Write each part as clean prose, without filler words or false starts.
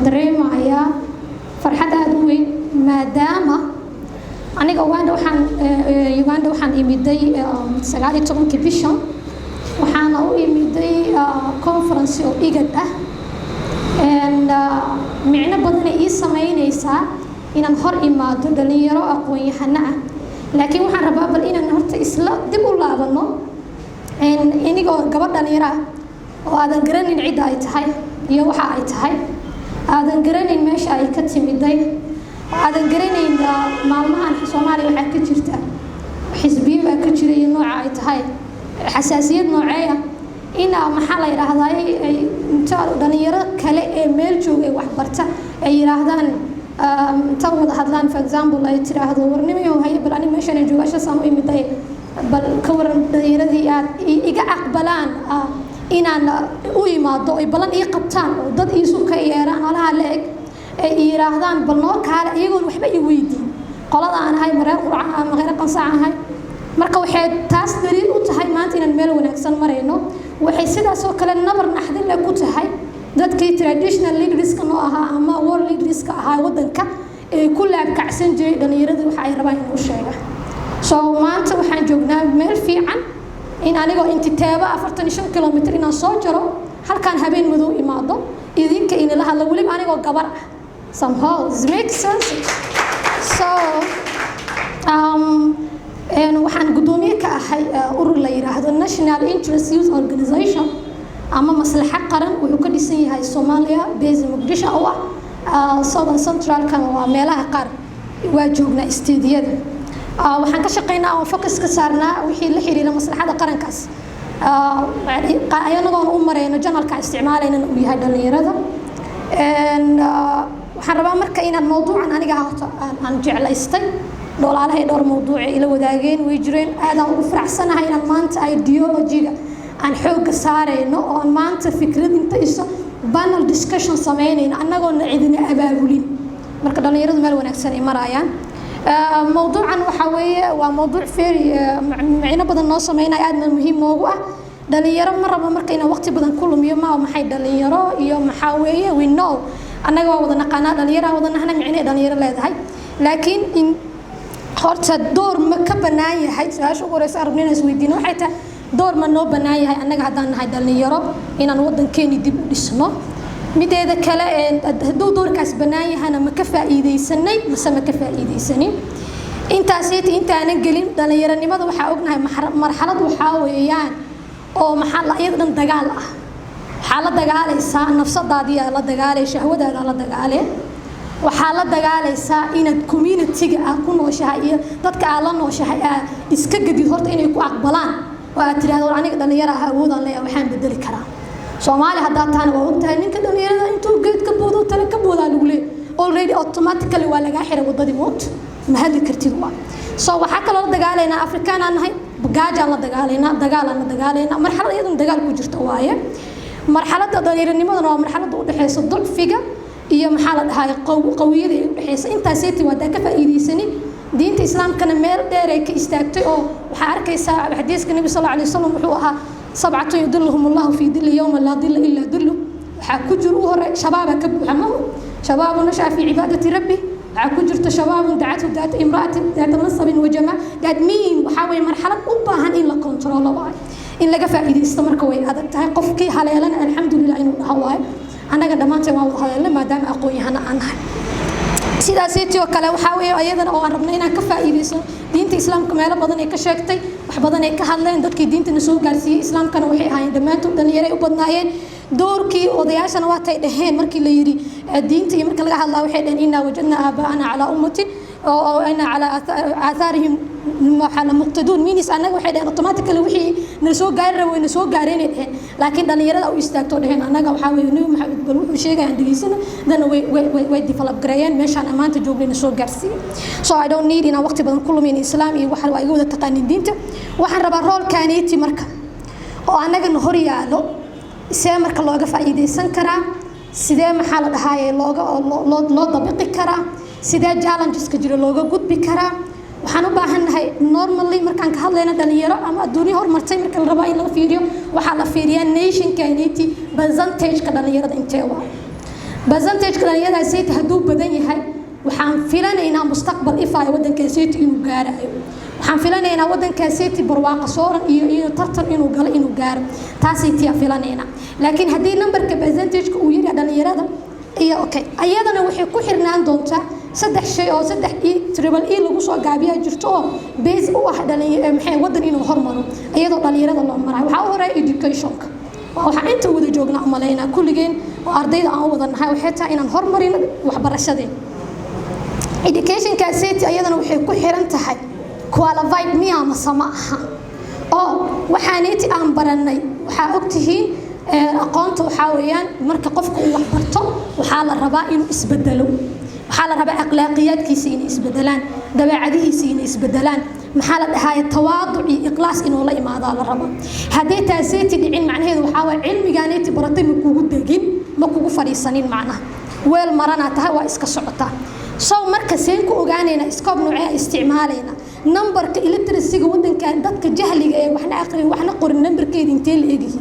dareemayaa farxad aad u weyn maadaama aniga Uganda waxaan imiday 19 bishan waxaana u imiday conference oo IGAD ah and micno badan ay sameynaysaa inaan hor imaado dhalinyaro aqoon-yahano ah laakiin waxaan rabaa bal inaan horta isla dib u laabano inigoo gabadh dhalinyaro ah oo aadan garanin cidda ay tahay iyo waxa ay tahay aadan garanin meesha ay ka timiday aadan garanayn maalmahan Soomaaliya waxa ka jirta xisbiyo baa ka jira iyo nooca ay tahay xasaasiyad nooceeya ina maxaa la yiraahdaa ay inta dhalinyaro kale ee meel joogay wax barta ay yiraahdaan inta wada hadlaan for example ay tiraahdo warnimo hay bal ani meeshan ay joogasho saan u imiday bal ka waran dhalinyaradii aad iga aqbalaan inaan u imaado ay balan ii qabtaan oo dad iisu ka yeeraan alaha leeg ay yiraahdaan bal noo kaala iyagoo waxba i weydiin qolada aan ahay mareer quraan ama qeyr qansac ahay marka waxay taas daliil u tahay maanta inaan meel wanaagsan marayno waxay sidaas oo kale nabar naxdin la ku tahay dadkii traditional leaders ka noo ahaa ama world leaders ka ahaa wadanka ee ku laab kacsan jiray dhalinyarada waxa ay rabaan inuu sheego so maanta waxaan joognaa meel fiican in anigoo intitaaba 45 kilomitir inaan soo jaro halkaan habeen madow imaado idinka in la hadlo wali anigoo gabar ah somehow it makes sense so and waxaan gudoomiye ka ahay urur la yiraahdo National Interest Youth Organization ama maslaxa qaran wuxuu ka dhisan yahay Soomaaliya base Muqdisho oo Southern Central kan waa meelaha qaar waa joognaa isteediyada waxaan ka shaqeynaa oo focus ka saarnaa wixii la xiriira maslaxada qarankaas ayanagoon u mareyno janalka isticmaalayna uu yahay dhalinyarada and waxaan rabaa marka inaan mowduucan aniga aan jeclaystay dolaalahay dhowr mowduuc ila wadaageen way jireen aadaan ugu faraxsanahay inaan maanta ideology-ga aan xoog saareyno oo aan maanta fikrad inta iso panel discussion sameynayno annagoo cidina abaabulin marka dhalinyaradu meel wanaagsan ay marayaan mowduucan waxa weeye waa mowduuc very macno badan noo sameynay aadna muhiim noogu ah dhalinyaro ma rabo marka inaan waqti badan ku lumiyo ma maxay dhalinyaro iyo maxaa weeye we know annaga waa wada naqaanaa dhalinyaro wada nahna micne dhalinyaro leedahay laakiin in horta door ma ka banaan yahay su'aasha ugu horeysa arabnina isweydiino waxay tahay door ma noo banaan yahay annaga haddaan nahay dhalinyaro inaan wadankeeni dib u dhisno mideeda kale hadduu doorkaas banaan yahana ma ka faa'iideysanay mise ma ka faa'iideysanin intaanan gelin dhalinyaronimada waxaa ognahay marxalad waxaa weeyaan oo maxaa la iyada dhan dagaal ah waxaa la dagaalaysaa nafsadaadii la dagaalay shahwadaada la dagaalay waxaa la dagaalaysaa inaad community-ga ku nooshahay iyo dadka aad la nooshahay iska gadid horta inay ku aqbalaan oo aad tiraahdo aniga dhalinyaro ah awood aan leeyahay waxaan bedeli karaa Soomaali hadda taana waa ogtahay ninka dhalinyarada intuu geed ka boodo tala ka boodaa lagu leeyahay already automatically waa laga xiray wadadii mood ma hadli kartid waa so waxa kale oo dagaalaynaa Afrikaan aan nahay bagaajaan la dagaalaynaa marxalad iyadoo dagaal ku jirto waaye marxaladda dhalinyaronimadana waa marxaladda u dhaxaysa ducfiga iyo maxaa la dhahay qawiyada u dhaxaysa intaasii wada ka faa'iideysanay diinta islaamkana meel dheer ay ka istaagtay oo waxa arkaysaa xadiiska nabi sallallahu alayhi wasallam wuxuu ahaa sab'atu yudilluhum Allah fi dilli yawma la dilla illa dillu waxa ku jiro hore shabaaba ka buuxamo shabaab nasha fi ibadati rabbi waxa ku jirto shabaab dacatu daat imraati daat nasab wa jamaa that mean waxa way marxalad u baahan in la control waayo in laga faa'iideysto marka way adag tahay qofkii haleelan alxamdulillah inuu dhahawaay anaga dhamaanteen waa wada haleelna maadaama aqoon-yahana aan nahay sidaas oo kale waxa weeye ayadana oo aan rabnay inaan ka faa'iideyso diinta islaamka meel badan ay ka sheegtay wax badan ay ka hadleen dadkii diintana soo gaarsiiyay islaamkana waxay ahaayeen dhamaantood dhalinyaro u badnaayeen doorkii odayaashana waa tay dhaheen markii la yiri diinta iyo marka laga hadlaa waxay dhaheen inna wajadna abaana ala ummati oo ayna ala aatharihim maxalla muqtaduun minis anaga waxay dhaheen automatically wixii na soo gaari rabay na soo gaareen dhaheen laakiin dhalinyarada u istaagto dhaheen anaga waxa weeye nabi maxamed bal wuxuu sheegay dhigiisana dana way develop gareeyeen meeshaan amaanta joognayna soo gaarsiiyay so I don't need inaan waqti badan ku lumin islaam iyo waxa ay wada taqaanin diinta waxaan rabaa roolkaaniiti marka oo anaga hor yaalo see marka looga faa'iideysan karaa sidee maxaa la dhahaayay loo dabiqi karaa sidee challenges ka jira looga gudbi karaa waxaan u baahanahay normally markaan ka hadlayna dhalinyaro ama adduunyo hormartay marka la rabo in la fiiriyo waxa la fiiriyaa nation community percentage ka dhalinyarada intee waa percentage كذا يدا سيت هدوب بدني هاي وحن فيلانينا مستقبل إفاي ودن كاسيت إنه جار waxaan filaneynaa wadanka seeti barwaaqo sooran iyo tartan inuu galo inuu gaaro taasaytiya filaneynaa laakiin hadii numberka percentage-ka uu yiri dhalinyarada iyo okay ayadana waxay ku xirnaan doontaa saddex shay oo saddex triple e lagu soo gaabiyaa jirto oo base u ah dhalinyarada maxay wadan inuu hormaro iyadoo dhalinyarada loo marayo waxa hore education-ka waxa inta wada joogna umaleynaa kulligeen oo ardayda aan wadanahay waxay tahay inaan hormarino waxbarashadeen education-ka seeti ayadana waxay ku xiran tahay qualified miya ma samaha oo waxaaniti aan baranay waxa ogtihiin aqoonta waxa weeyaan marka qofku uu wax barto waxa la rabaa inuu isbedelo waxa la rabaa akhlaaqiyadkiisa inay isbedelaan dabeecadihiisa inay isbedelaan maxaa la dhahay tawaaduc iyo ikhlas inuu la imaado la rabo hadii taasiti dhicin macnaheedu waxa waa cilmigaaniti baratay ma kugu degin ma kugu fariisanin macnaha weel marana tahay waa iska socotaa soo marka seen ku ogaanayna iskoob nooca isticmaalayna numberka illiteracy-ga wadankan dadka jahliga ee waxna aqrin waxna qorin numberkeeda intee la eegay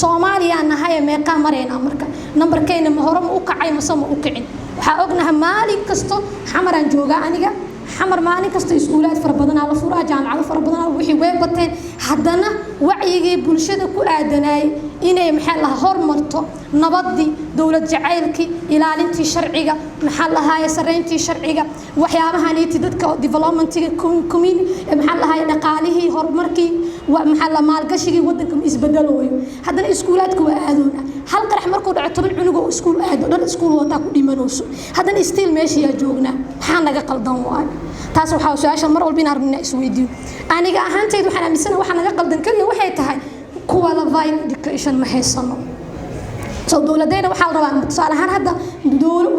Soomaaliya nahay meeqa mareyna marka numberkeena ma hore ma u kacay ma sama u kicin waxa ognahay maalin kasto xamaran jooga aniga xamar maalin kasto iskuulaad far badan la furaa jaamacado far badan wixii way bateen haddana wacyiga bulshada ku aadanay inay maxaa la hormarto nabadii dawlad jacaylki ilaalintii sharciga maxaa la hayaa sareyntii sharciga waxyaabahan inta dadka development-ga maxaa la hayaa dhaqaalihii horumarkii maxaa la maalgashiga wadanka isbedelayo haddana iskuulaadku waa aadoona hal qarax markuu dhaco 10 cunug oo iskuul aado dhan iskuul wada ku dhimanayso haddana still meeshii yaa joognaa maxaa naga qaldan waa taas waxa su'aasha mar walba in aragna isweydiyo aniga ahaantaydu waxaan aaminsanahay waxa naga qaldan kaliya waxay tahay qualified education ma haysano soo dawladayna waxa la rabaa tusaalahan hadda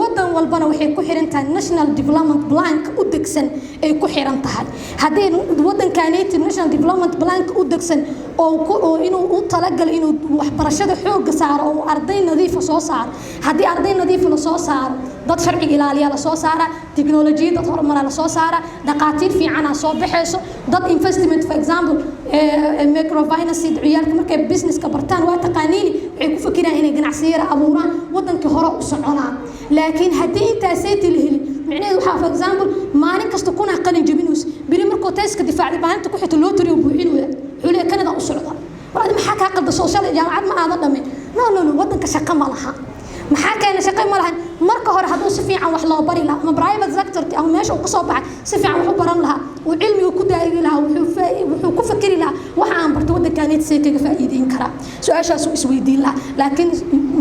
wadan walbana waxay ku xiran tahay national development plan u degsan ay ku xiran tahay hadii wadankaaniti national development plan u degsan oo inuu u talagalay inuu waxbarashada xoog saaro oo arday nadiif ah soo saaro hadii arday nadiif la soo saaro dad sharciga ilaaliya la soo saara tiknoolajiyada horumar la soo saara dhaqaatiir fiican ah soo baxayso dad investment for example microfinance ciyaalka markay business-ka bartaan waa taqaaniini waxay ku fakiraan inay ganacsiyo abuuraan wadanka hore u soconaan laakiin hadii intaas ay tilheli macnaheedu waxa for example maalin kasta kuna qalin jabinus biri markoo tayska difaacdi baahinta ku xito loo tiriyo buuxinaya xulee kanada u socda walaal maxaa ka qalda social jaamacad ma aadan dhamay no wadanka shaqo ma laha maxaa keenay shaqo ma lahan marka hore haduu si fiican wax loo bari lahaa ama private sector ama meesha uu ka soo baxay si fiican wax u baran lahaa oo cilmiga ku daayay lahaa wuxuu ku fakiri lahaa waxa aan barto wadankaanid si kaga faa'iideyn kara su'aashaas uu isweydiin lahaa laakiin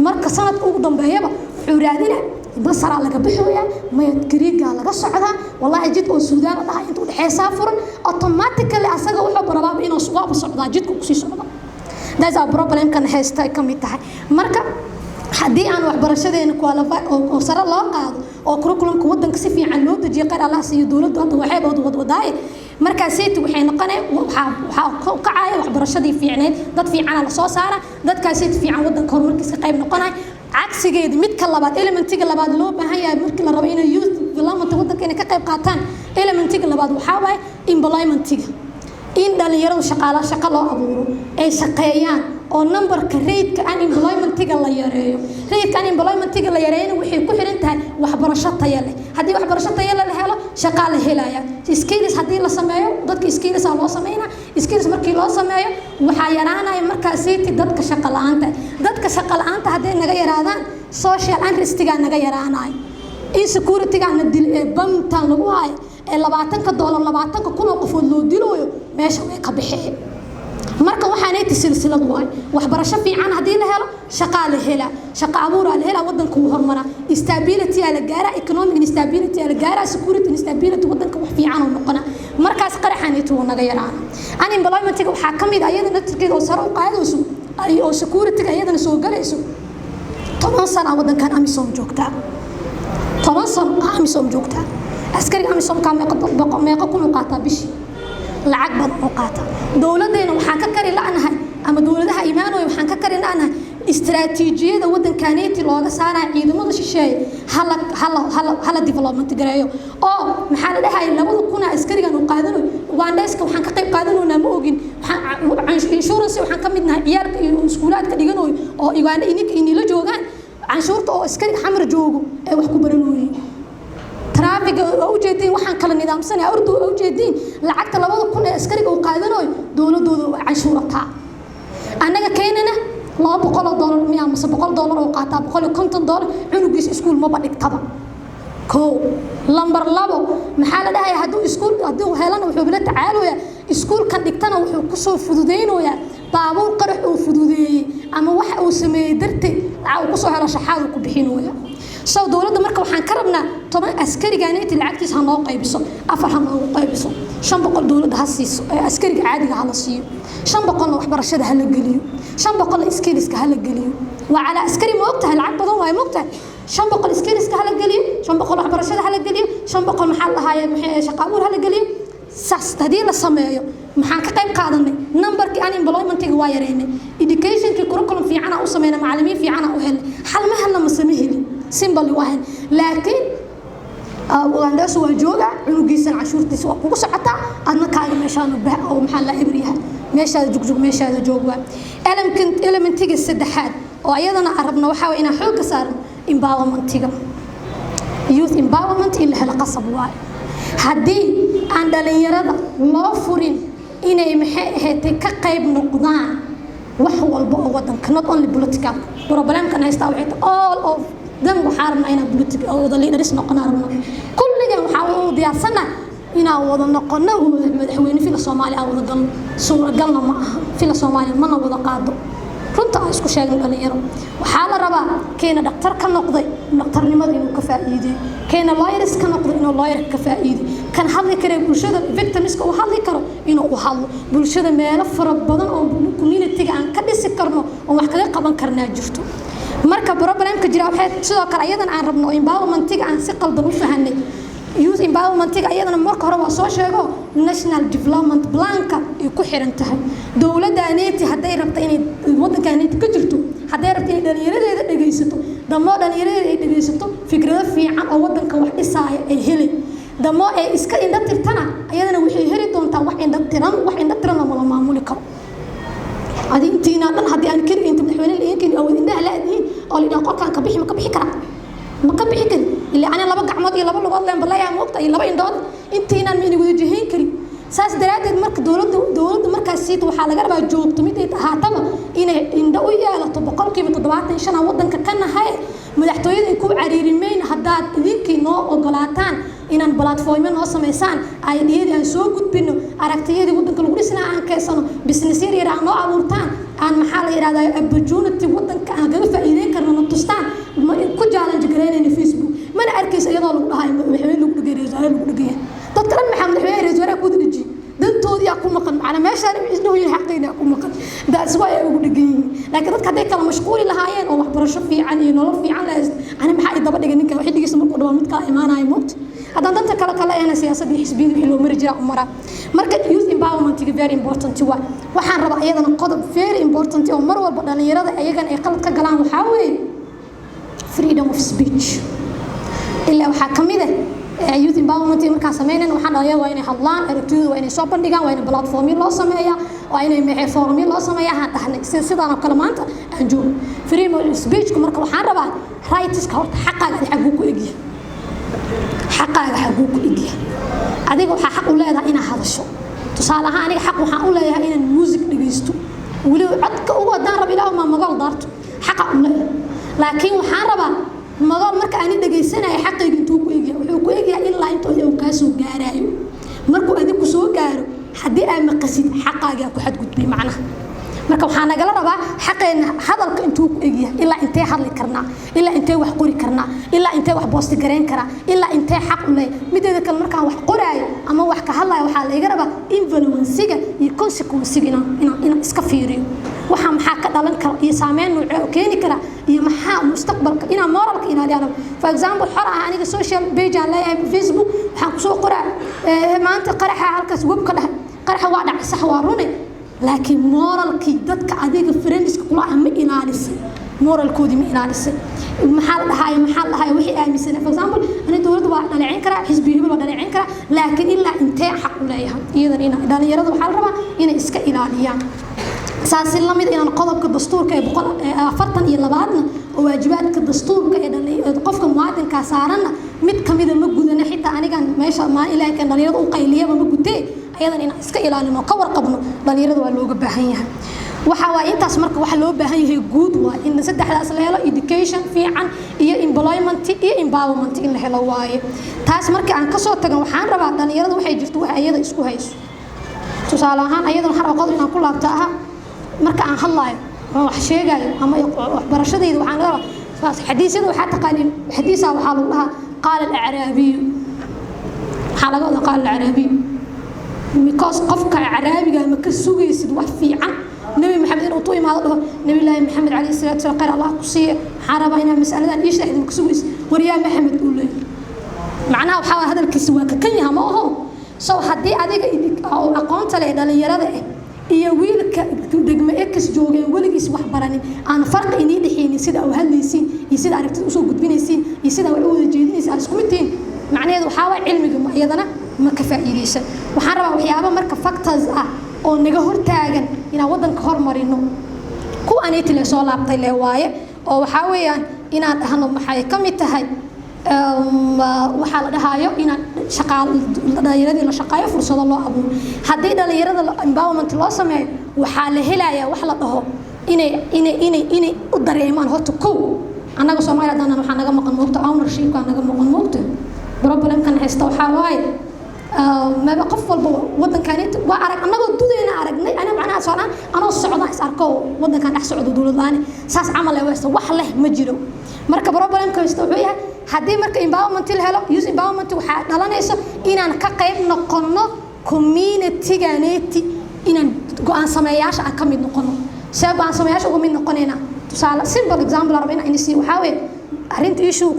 marka sanadka ugu dambeeyaba wuxuu raadinaa basara laga bixiyaa mayad gariiga laga socdaa wallahi jid oo Suudaan ah intuu dhaxaysa furan automatically asaga wuxuu barabaa inuu suuqa socdaa jidku ku sii socda that's a problem kan haysta kamid tahay marka hadii aan waxbarashadeena qualify oo sare loo qaado oo curriculum-ka wadanka si fiican loo dajiyo qar Allah siiyo dawladdu hadda waxay wadaay marka seeti waxay noqonay waxa kacay waxbarashadii fiicneed dad fiican la soo saara dadka seeti fiican wadanka horumarkiisa qayb noqonay عكسيد متك اللباد إلمنتيك اللباد لو بهاي مركل الربعين يوث فيلامنت ودك إنك كيف قاتان إلمنتيك اللباد وحاوي إمبلايمنتيك إن دل يرو شقالة شقالة أبورو أي شقيان أو نمبر كريت كأن إمبلايمنتيك الله يريو ريت كأن إمبلايمنتيك الله يريو وحي كل رنتها وحبرشات يلي هدي وحبرشات يلي لهلا شقالة هلايا إسكيلس هدي الله سمايو ضدك إسكيلس الله سمينا إسكيلس مركي الله سمايو وحيرانا مركزيتي ضدك شقالة أنت ضدك شقالة أنت هدي نغير هذا social unrest نغيرانا إيه security عن الدل بام تنلوهاي $20 $20 كل قفول لو ديلويو ماشي ويقع بحيه marka waxaanay silsilad waay waxbarasho fiican hadii la helo shaqaale hela shaqo abuur la hela wadanka uu hormara stability la gaara economic stability la gaara security stability wadanka wax fiican oo noqona markaas qaraxanitu naga yaraan unemployment waxa kamid ah ayada dadkeeda oo sare u qaadayso oo security ayadana soo galayso 10 sano wadankan amisom joogta 10 sano amisom joogta askari amisom ka meeqa ku qaata bishi lacag badan oo qaata dawladeena waxa ka kari laanahay ama dawladaha iimaanooy waxa ka kari laanahay istiraatiijiyada wadankaneeti looga saaray ciidamada shisheeye hala development gareeyo oo maxaa la dhahay 2000 askarigan oo qaadano Ugandeska waxaan ka qayb qaadanoona ma ogin insurance waxaan ka midnahay ciyaalka iyo iskuulaadka dhiganayo oo Uganda inay la joogaan canshuurta oo askari xamar joogo ee wax ku baranooyeen traffic oo ujeedin waxaan kala nidaamsanay urdu oo ujeedin lacagta 2000 ee askariga uu qaadanayo dawladooda waa canshuurta anaga keenana $200 miya ama $100 oo qaata $150 cunugiis iskuul ma badhigtaba ko lambar 2 maxaa la dhahay haduu heelana wuxuu bila tacaalooya iskuul kan dhigtana wuxuu ku soo fududeynayaa baabuur qarax oo fududeeyay ama wax uu sameeyay darteed ku soo helo shaxaad ku bixinooya soo dawladda marka waxaan ka rabnaa 10 askarigaanay lacagtiisa ha noo qaybiso afar ha noo qaybiso 500 dawladda ha siiso askariga caadiga ha la siiyo 500 waxbarashada ha la geliyo 500 skills-ka ha la geliyo waa ala askari ma ogtahay lacag badan way ma ogtahay 500 skills-ka ha la geliyo 500 waxbarashada ha la geliyo 500 maxaa la hayaa shaqaabuur ha la geliyo saas hadii la sameeyo maxaan ka qayb qaadanay numberkii unemployment-ga waa yareynay education-kii curriculum fiican ah u sameeyna macallimiin fiican ah u helay hal ma helna ma sameeyay simple wahan laakiin وعندها سوى جوجا عنقيسن عشورتي سوى وقص عطا أنا كاي مشان به أو محل إبريها مش هذا جوج مش هذا جوجا إلمنت تيجي السدحات وأيضا عربنا وحاول إن حوك صار empowerment تيجا youth empowerment اللي هلا قصب واي هدي عند اللي يرضى ما فرين إنه محيط كقيب نقدان وحول البقى وطن not only political problem كان يستوعب all of دم وحارنا إنا بلوتك أو ضلينا رسنا قنارنا كل جم حاولوا ضياع سنة إنا وضنا قناه مدحوين في الصومالي أو ضل صورة قلنا معها في الصومالي ما نوضا قاضو كنت أسكو شيء من يرو وحال ربا كان دكتور كان نقضي دكتور نمد إنه كفائيدي كان لايرس كان نقضي إنه لاير كفائيدي كان حظي كريم بلشدة فيكتيمسك وحظي كرو إنه وحظ بلشدة ما يلفر بدن أو كوميونيتي عن كذا سكرنا ومحكلة قبل كرنا جرتو marka problemka jira waxay sidoo kale ayadan aan rabno empowerment-ga aan si qaldan u fahanay youth empowerment-ga ayadana marka hore waa soo sheego national development plan-ka ay ku xiran tahay dawladdaaneti haday rabto inay wadankaaneti ka jirto haday rabto inay dhalinyaradeeda dhageysato damo dhalinyaradeeda ay dhageysato fikrado fiican oo wadanka wax dhisaya ay helay damo ay iska indha tirtana ayadana waxay heli doontaa wax indha tiran lama maamuli karo adintiina dhan hadii aan kiri inta madaxweynaha leeyahay oo indhaha la adii oo lidaan qolkaan ka bixi ma ka bixi kara illa ana laba gacmood iyo laba lugood leen balaya moogta iyo laba indhood intiina ma inagu wajahayn kari saas daraadeed marka dawladda markaas siid waxa laga rabaa joogto mid ay tahaataba inay indho u yeelato 75% wadanka kana hay madaxtooyada ku cariirimeyn hadaad idinkii noo ogolaataan inaan platform noo sameeysan ideyada aan soo gudbino aragtiyada wadanka lagu dhisnaa aan keensano business yar aan noo abuurtaan aan maxaa la yiraahdaa opportunity wadanka aan kaga faa'iideyn karno na tustaan ku challenge gareynayna Facebook mana arkaysa iyadoo lagu dhahay madaxweyne lagu dhigay dadka dhan maxaa madaxweyne reeswara ku dhigi dantoodii ku maqan macna meeshaan isna way xaqeena ku maqan daas way ugu dhigay laakiin dadka haday kala mashquul lahaayeen oo waxbarasho fiican iyo nolol fiican ana maxaa daba dhigay ninka wixii dhigiisa markuu dhaw mid ka imaanayo moqt hadan danta kala ayna siyaasadda xisbiyada wixii loo marjaa umara marka youth empowerment is very important waxaan rabaa iyadana qodob very important oo mar walba dhalinyarada ayagan ay qalad ka galaan waxa weeye freedom of speech illa waxa kamid ah youth empowerment marka sameeyeen waxaan dhahayaa waa inay hadlaan aragtidooda waa inay soo bandhigaan waa inay platform loo sameeyaa waa inay maxay forum loo sameeyaa ha dhahnay sidaan kale maanta aan joogo freedom of speech marka waxaan rabaa rights ka horta xaqaaga xaqu ku eegyahay xaqaaga xaqu ku eegyahay adiga waxa xaq u leedahay inaad hadasho tusaale ahaan aniga xaq waxaan u leeyahay inaan music dhageysto wali codka ugu wadaan rab ilaahu ma magal daarto xaq u leeyahay laakiin waxaan rabaa magal marka aan dhageysanayo xaqayga intuu ku eegyahay wuxuu ku eegyahay ilaa inta uu ka soo gaarayo markuu adigu soo gaaro hadii ay maqasid xaqaaga ku xadgudbay macnaha marka waxaan nagala rabaa xaqeena hadalka intuu ku eegyahay ilaa intee hadli karnaa ilaa intee wax qori karnaa ilaa intee wax boosti gareyn karaa ilaa intee xaq u leeyahay mideeda kale markaan wax qoraayo ama wax ka hadlayo waxa la iga rabaa influence-ga iyo consequence-ga inaan iska fiiriyo waxa maxaa ka dhalan kara iyo saameyn nooc keeni kara iyo maxaa mustaqbalka ina moralka ilaaliyo for example xora aniga social page aan leeyahay Facebook waxaan ku soo qoraa maanta qaraxa halkaas webka dhahay qaraxa waa dhac sax waa runay laakiin moralki dadka adiga friendska kula ama ilaalisay moralkoodi ma ilaalisay maxaa la dhahay wixii aaminsan for example ana dawladda waa dhaleecin kara xisbiga waa dhaleecin kara laakiin ilaa intee xaq u leeyahay iyadan ina dhalinyarada waxa la rabaa inay iska ilaaliyaan saasi lamid inaan qodobka dastuurka ee 42 واجبات كدستور كإدلي قفك معادن كسارنا مد كمية مجودنا حتى أنا كان ماشى ما إلى كان دليل وقيلية مجودة أيضا إن إسكا إلى أنه كور قبنا دليل واللوج بهيها وحوا أنت اسمك وحلو بهيه جود وإن سد على أصله education في عن employment empowerment إن هلواي تاس مرك عن كسر تجمع حان ربع دليل وحي جفتوها أيضا إسكو هيس تصالحان أيضا حرق قدر إن كل بتاعها مرك عن خلاي وحشي جاي أما برشة يدو عن غيره حديث يدو حتى قال حديثه وحال الله قال الأعرابي حلقة قال الأعرابي ميكاس قفك عربي قال مكسوق يسد وحفي عن نبي محمد الرطوي ما الله نبي الله محمد عليه الصلاة والسلام قال الله قصي حربنا مسألة إيش لحد مكسوق وريا محمد يقول له معناه وحاول هذا الكسوة ككنها ما هو سو حدي أديك أو أقامت له دليل هذا iyo wiilka degmo X joogay waligiis wax baranin aan farq inii dhixin sida uu hadlaysiin iyo sida aragtida u soo gudbinaysiin iyo sida wax u wada jeedinaysa isku midtiin macnaheedu waxa waa cilmiga ma iyadana ma ka faa'iideysan waxaan rabaa waxyaabo marka factors ah oo naga hortaagan inaan wadanka hormarino ku aanay la soo laabtay le waaye oo waxa weeyaan inaan dhahno maxay ka mid tahay waxa la dhahayo in dhalinyarada la shaqeeyo fursado loo abuuro hadii dhalinyarada empowerment loo sameeyo waxa la helayaa wax la dhaho inay u dareemaan horta ko anaga Soomaaliyeed waxaan naga maqan moogta ownership ka naga maqan moogta problem kan haysta waxa waaye ما بقف والودن كانت وأرق أنا قدودنا أرقني أنا معناها صار أنا الصعود ناس أركو ودن كان أحسعود دول ثاني ساس عمل واسط وحله مجرو مركب بروبلم كيستوعبها حدي مركب empowerment الهلا use empowerment وحد هلا نيسا إن أنا كقيم نقلنا community جانتي إن قان سماياش أكمل نقلنا سبب قان سماياش وقمين نقلنا تسأل simple example ربنا إني سي وحاول أرنت إيشو